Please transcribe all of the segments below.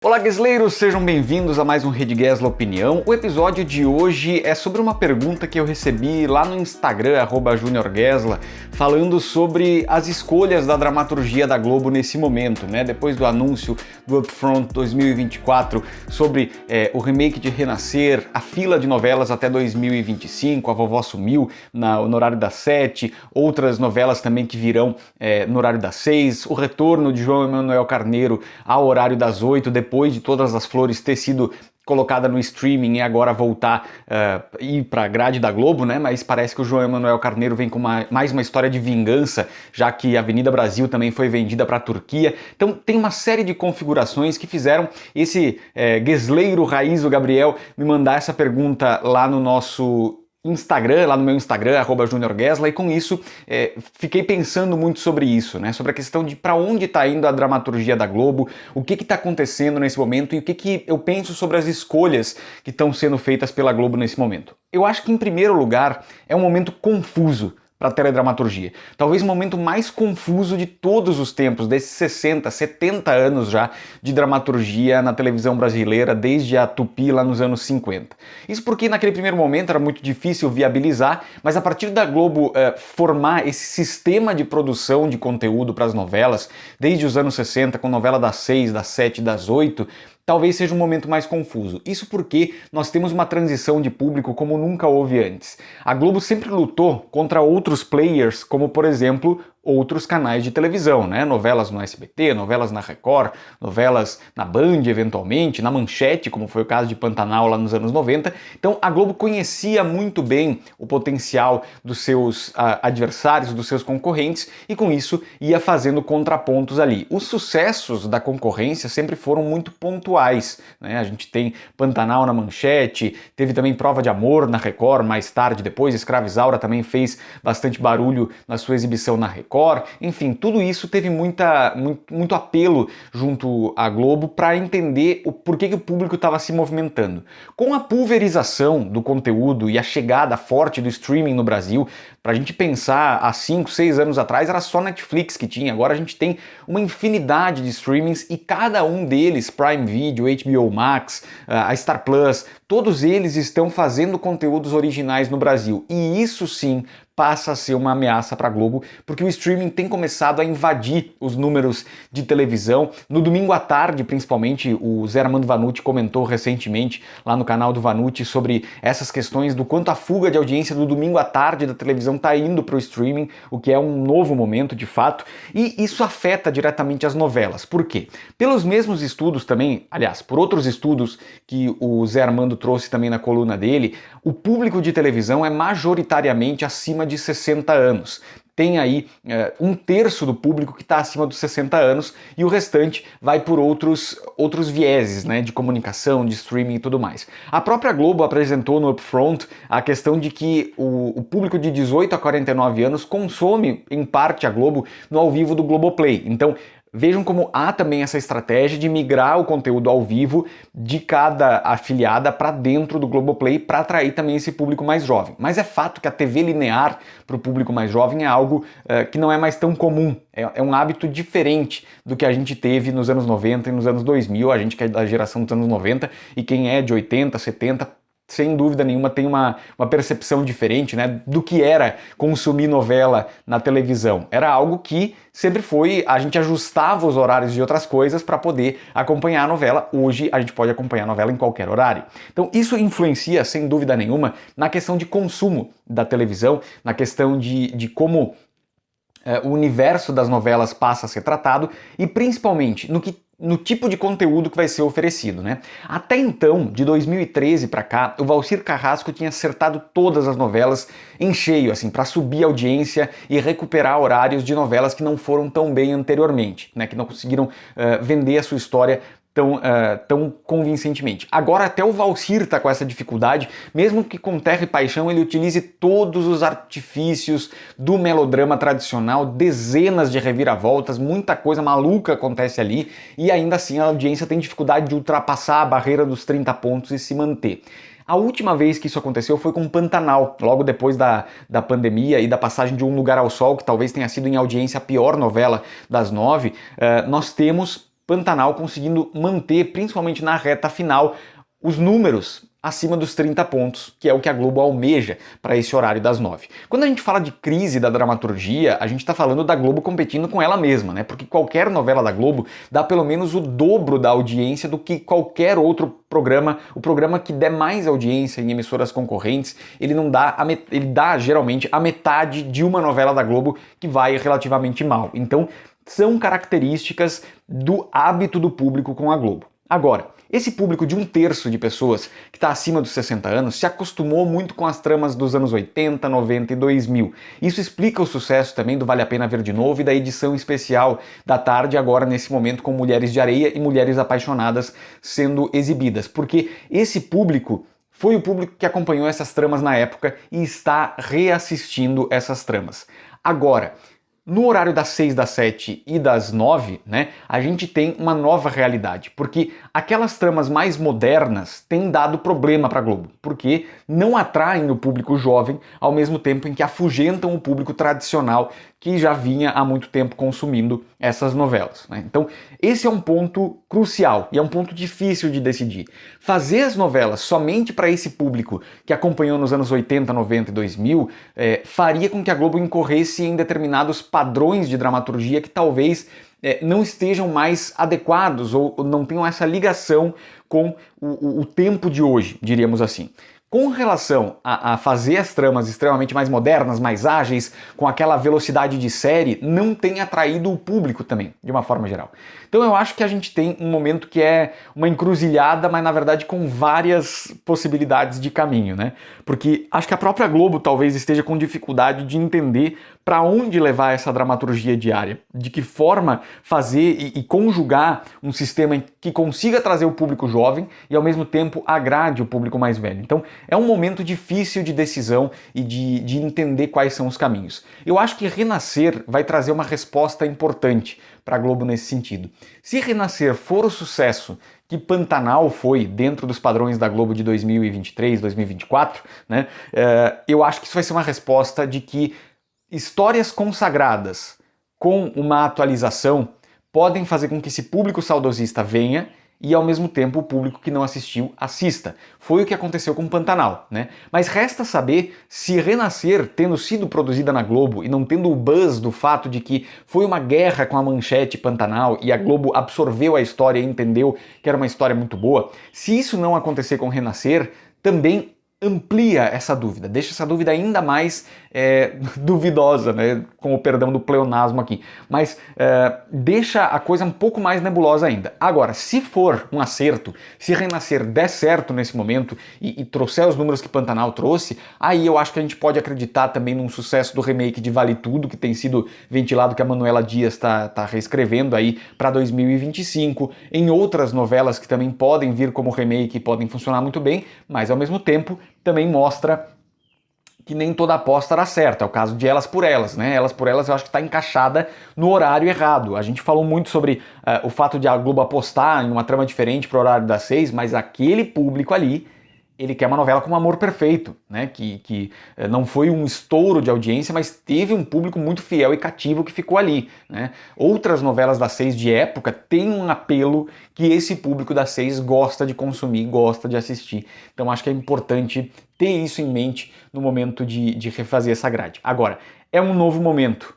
Olá, guesleiros! Sejam bem-vindos a mais um Rede Gesla Opinião. O episódio de hoje é sobre uma pergunta que eu recebi lá no Instagram, @juniorgesla, falando sobre as escolhas da dramaturgia da Globo nesse momento, né? Depois do anúncio do Upfront 2024 sobre o remake de Renascer, a fila de novelas até 2025, A Vovó Sumiu no horário das 7, outras novelas também que virão no horário das 6, o retorno de João Emanuel Carneiro ao horário das 8, depois de Todas as Flores ter sido colocada no streaming e agora voltar ir para a grade da Globo, né? Mas parece que o João Emanuel Carneiro vem com mais uma história de vingança, já que a Avenida Brasil também foi vendida para a Turquia. Então tem uma série de configurações que fizeram esse guesleiro raiz, o Gabriel, me mandar essa pergunta lá no nosso Instagram, lá no meu Instagram, @juniorgesla, e com isso fiquei pensando muito sobre isso, né? Sobre a questão de para onde está indo a dramaturgia da Globo, o que está acontecendo nesse momento e o que eu penso sobre as escolhas que estão sendo feitas pela Globo nesse momento. Eu acho que, em primeiro lugar, é um momento confuso para a teledramaturgia. Talvez o momento mais confuso de todos os tempos, desses 60, 70 anos já de dramaturgia na televisão brasileira, desde a Tupi lá nos anos 50. Isso porque naquele primeiro momento era muito difícil viabilizar, mas a partir da Globo formar esse sistema de produção de conteúdo para as novelas, desde os anos 60, com novela das 6, das 7, das 8, talvez seja um momento mais confuso. Isso porque nós temos uma transição de público como nunca houve antes. A Globo sempre lutou contra outros players, como por exemplo outros canais de televisão, né? Novelas no SBT, novelas na Record, novelas na Band eventualmente, na Manchete, como foi o caso de Pantanal lá nos anos 90. Então a Globo conhecia muito bem o potencial dos seus adversários, dos seus concorrentes, e com isso ia fazendo contrapontos ali. Os sucessos da concorrência sempre foram muito pontuais, né? A gente tem Pantanal na Manchete, teve também Prova de Amor na Record, mais tarde, depois Escravizaura também fez bastante barulho na sua exibição na Record. Enfim, tudo isso teve muito apelo junto à Globo para entender o porquê que o público estava se movimentando. Com a pulverização do conteúdo e a chegada forte do streaming no Brasil, para a gente pensar há 5, 6 anos atrás era só Netflix que tinha, agora a gente tem uma infinidade de streamings e cada um deles, Prime Video, HBO Max, a Star Plus, todos eles estão fazendo conteúdos originais no Brasil, e isso sim passa a ser uma ameaça para a Globo, porque o streaming tem começado a invadir os números de televisão. No domingo à tarde, principalmente, o Zé Armando Vanucci comentou recentemente lá no canal do Vanucci sobre essas questões do quanto a fuga de audiência do domingo à tarde da televisão está indo para o streaming, o que é um novo momento de fato, e isso afeta diretamente as novelas. Por quê? Pelos mesmos estudos também, aliás, por outros estudos que o Zé Armando trouxe também na coluna dele, o público de televisão é majoritariamente acima de 60 anos. Tem aí 1/3 do público que está acima dos 60 anos e o restante vai por outros vieses, né, de comunicação, de streaming e tudo mais. A própria Globo apresentou no Upfront a questão de que o público de 18 a 49 anos consome, em parte, a Globo no ao vivo do Globoplay. Então, vejam como há também essa estratégia de migrar o conteúdo ao vivo de cada afiliada para dentro do Globoplay para atrair também esse público mais jovem. Mas é fato que a TV linear para o público mais jovem é algo que não é mais tão comum. É um hábito diferente do que a gente teve nos anos 90 e nos anos 2000, a gente que é da geração dos anos 90 e quem é de 80, 70, sem dúvida nenhuma tem uma percepção diferente, né, do que era consumir novela na televisão. Era algo que sempre foi, a gente ajustava os horários de outras coisas para poder acompanhar a novela. Hoje a gente pode acompanhar a novela em qualquer horário. Então isso influencia, sem dúvida nenhuma, na questão de consumo da televisão, na questão de como o universo das novelas passa a ser tratado e principalmente no tipo de conteúdo que vai ser oferecido, né? Até então, de 2013 para cá, o Valcir Carrasco tinha acertado todas as novelas em cheio, assim, para subir a audiência e recuperar horários de novelas que não foram tão bem anteriormente, né? Que não conseguiram vender a sua história tão convincentemente. Agora até o Valcir está com essa dificuldade, mesmo que com Terra e Paixão ele utilize todos os artifícios do melodrama tradicional, dezenas de reviravoltas, muita coisa maluca acontece ali, e ainda assim a audiência tem dificuldade de ultrapassar a barreira dos 30 pontos e se manter. A última vez que isso aconteceu foi com Pantanal, logo depois da pandemia e da passagem de Um Lugar ao Sol, que talvez tenha sido em audiência a pior novela das 9, nós temos Pantanal conseguindo manter, principalmente na reta final, os números acima dos 30 pontos, que é o que a Globo almeja para esse horário das 9. Quando a gente fala de crise da dramaturgia, a gente está falando da Globo competindo com ela mesma, né? Porque qualquer novela da Globo dá pelo menos o dobro da audiência do que qualquer outro programa. O programa que der mais audiência em emissoras concorrentes, ele dá geralmente a metade de uma novela da Globo que vai relativamente mal. Então, são características do hábito do público com a Globo. Agora, esse público de 1/3 de pessoas que está acima dos 60 anos se acostumou muito com as tramas dos anos 80, 90 e 2000. Isso explica o sucesso também do Vale a Pena Ver de Novo e da edição especial da tarde, agora nesse momento com Mulheres de Areia e Mulheres Apaixonadas sendo exibidas. Porque esse público foi o público que acompanhou essas tramas na época e está reassistindo essas tramas. Agora, no horário das 6, das 7 e das 9, né, a gente tem uma nova realidade, porque aquelas tramas mais modernas têm dado problema para a Globo, porque não atraem o público jovem, ao mesmo tempo em que afugentam o público tradicional que já vinha há muito tempo consumindo essas novelas, né? Então, esse é um ponto crucial e é um ponto difícil de decidir. Fazer as novelas somente para esse público que acompanhou nos anos 80, 90 e 2000 faria com que a Globo incorresse em determinados padrões de dramaturgia que talvez não estejam mais adequados ou não tenham essa ligação com o tempo de hoje, diríamos assim. Com relação a fazer as tramas extremamente mais modernas, mais ágeis, com aquela velocidade de série, não tem atraído o público também, de uma forma geral. Então eu acho que a gente tem um momento que é uma encruzilhada, mas na verdade com várias possibilidades de caminho, né? Porque acho que a própria Globo talvez esteja com dificuldade de entender para onde levar essa dramaturgia diária, de que forma fazer e conjugar um sistema que consiga trazer o público jovem e ao mesmo tempo agrade o público mais velho. Então é um momento difícil de decisão e de entender quais são os caminhos. Eu acho que Renascer vai trazer uma resposta importante para a Globo nesse sentido. Se Renascer for o sucesso que Pantanal foi dentro dos padrões da Globo de 2023, 2024, né, eu acho que isso vai ser uma resposta de que histórias consagradas com uma atualização podem fazer com que esse público saudosista venha e ao mesmo tempo o público que não assistiu assista. Foi o que aconteceu com Pantanal, né? Mas resta saber se Renascer, tendo sido produzida na Globo e não tendo o buzz do fato de que foi uma guerra com a Manchete Pantanal e a Globo absorveu a história e entendeu que era uma história muito boa, se isso não acontecer com Renascer, também amplia essa dúvida, deixa essa dúvida ainda mais duvidosa, né, com o perdão do pleonasmo aqui, mas deixa a coisa um pouco mais nebulosa ainda. Agora, se for um acerto, se Renascer der certo nesse momento e trouxer os números que Pantanal trouxe, aí eu acho que a gente pode acreditar também num sucesso do remake de Vale Tudo, que tem sido ventilado, que a Manuela Dias está reescrevendo aí para 2025, em outras novelas que também podem vir como remake e podem funcionar muito bem, mas ao mesmo tempo também mostra que nem toda aposta era certa. É o caso de Elas por Elas, né? Elas por Elas eu acho que está encaixada no horário errado. A gente falou muito sobre o fato de a Globo apostar em uma trama diferente para o horário das 6, mas aquele público ali, ele quer uma novela com um amor perfeito, né? Que não foi um estouro de audiência, mas teve um público muito fiel e cativo que ficou ali, né? Outras novelas das 6 de época têm um apelo que esse público das 6 gosta de consumir, gosta de assistir. Então acho que é importante ter isso em mente no momento de refazer essa grade. Agora, é um novo momento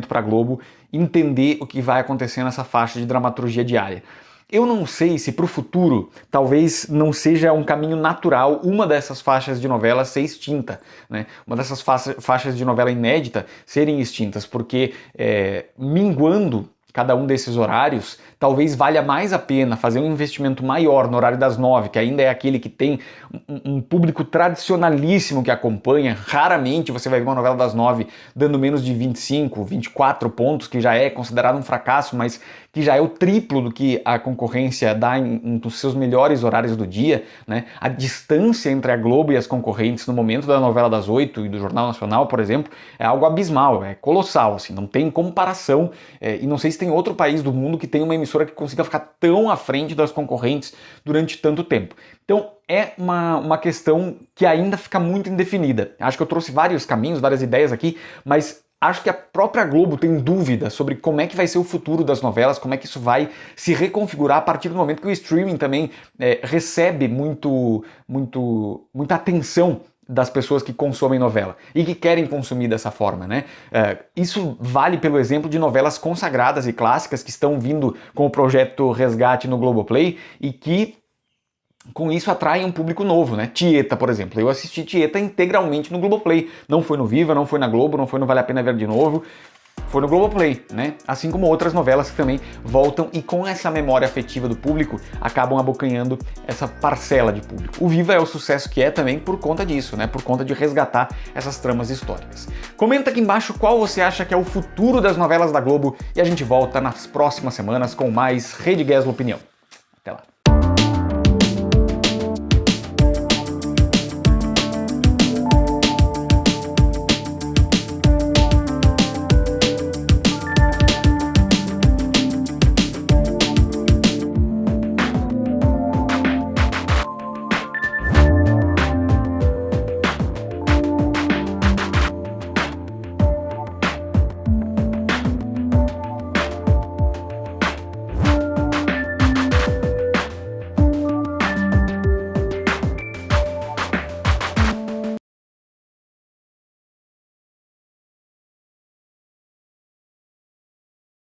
para a Globo entender o que vai acontecer nessa faixa de dramaturgia diária. Eu não sei se para o futuro talvez não seja um caminho natural uma dessas faixas de novela ser extinta, né? Uma dessas faixas de novela inédita serem extintas, porque minguando cada um desses horários, talvez valha mais a pena fazer um investimento maior no horário das 9, que ainda é aquele que tem um público tradicionalíssimo que acompanha. Raramente você vai ver uma novela das 9 dando menos de 25, 24 pontos, que já é considerado um fracasso, mas que já é o triplo do que a concorrência dá nos seus melhores horários do dia, né? A distância entre a Globo e as concorrentes no momento da novela das 8 e do Jornal Nacional, por exemplo, é algo abismal, é colossal, assim, não tem comparação, e não sei se tem outro país do mundo que tenha uma emissora que consiga ficar tão à frente das concorrentes durante tanto tempo. Então é uma questão que ainda fica muito indefinida. Acho que eu trouxe vários caminhos, várias ideias aqui, mas acho que a própria Globo tem dúvida sobre como é que vai ser o futuro das novelas, como é que isso vai se reconfigurar a partir do momento que o streaming também recebe muita atenção das pessoas que consomem novela e que querem consumir dessa forma, né? Isso vale pelo exemplo de novelas consagradas e clássicas que estão vindo com o projeto Resgate no Globoplay e que com isso atraem um público novo, né? Tieta, por exemplo. Eu assisti Tieta integralmente no Globoplay. Não foi no Viva, não foi na Globo, não foi no Vale a Pena Ver de Novo. Foi no Globoplay, né? Assim como outras novelas que também voltam e com essa memória afetiva do público acabam abocanhando essa parcela de público. O Viva é o sucesso que é também por conta disso, né? Por conta de resgatar essas tramas históricas. Comenta aqui embaixo qual você acha que é o futuro das novelas da Globo e a gente volta nas próximas semanas com mais Rede Gesla Opinião. Até lá.